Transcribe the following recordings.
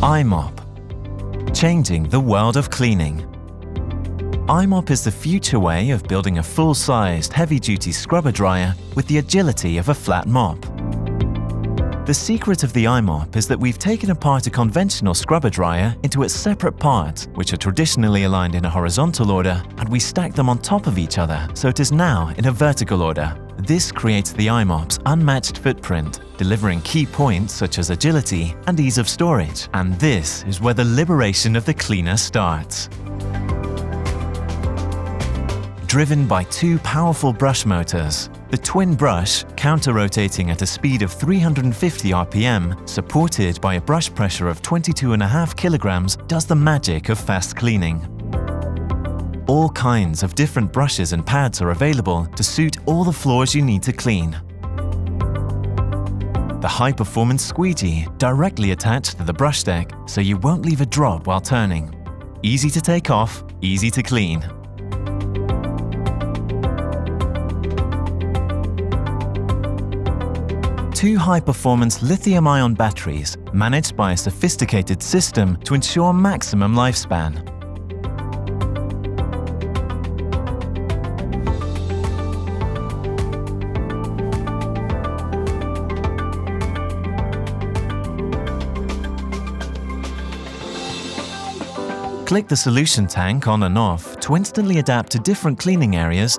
i-mop. Changing the world of cleaning. i-mop is the future way of building a full-sized, heavy-duty scrubber dryer with the agility of a flat mop. The secret of the i-mop is that we've taken apart a conventional scrubber dryer into its separate parts, which are traditionally aligned in a horizontal order, and we stack them on top of each other, so it is now in a vertical order. This creates the i-mop's unmatched footprint, delivering key points such as agility and ease of storage. And this is where the liberation of the cleaner starts. Driven by two powerful brush motors, the twin brush, counter-rotating at a speed of 350 RPM, supported by a brush pressure of 22.5 kilograms, does the magic of fast cleaning. All kinds of different brushes and pads are available to suit all the floors you need to clean. The high-performance squeegee directly attached to the brush deck, so you won't leave a drop while turning. Easy to take off, easy to clean. Two high-performance lithium-ion batteries managed by a sophisticated system to ensure maximum lifespan. Click the solution tank on and off to instantly adapt to different cleaning areas,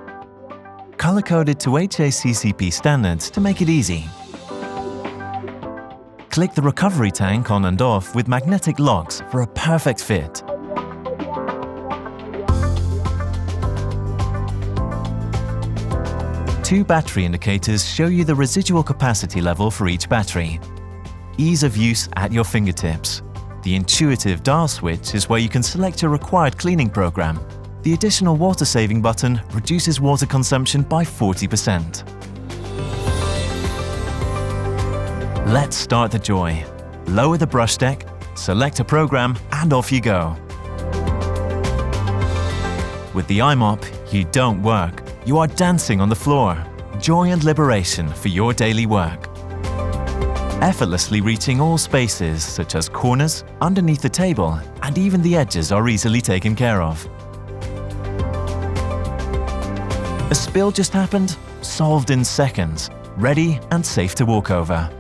color-coded to HACCP standards to make it easy. Click the recovery tank on and off with magnetic locks for a perfect fit. Two battery indicators show you the residual capacity level for each battery. Ease of use at your fingertips. The intuitive dial switch is where you can select your required cleaning program. The additional water-saving button reduces water consumption by 40%. Let's start the joy. Lower the brush deck, select a program, and off you go. With the i-mop, you don't work. You are dancing on the floor. Joy and liberation for your daily work. Effortlessly reaching all spaces such as corners, underneath the table, and even the edges are easily taken care of. A spill just happened? Solved in seconds. Ready and safe to walk over.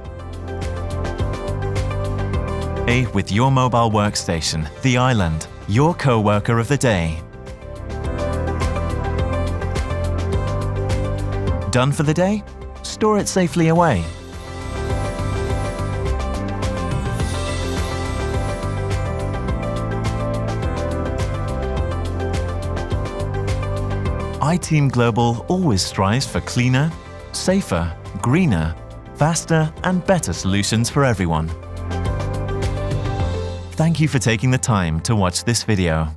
With your mobile workstation, the Island, your co-worker of the day. Done for the day? Store it safely away. Iteam Global always strives for cleaner, safer, greener, faster, and better solutions for everyone. Thank you for taking the time to watch this video.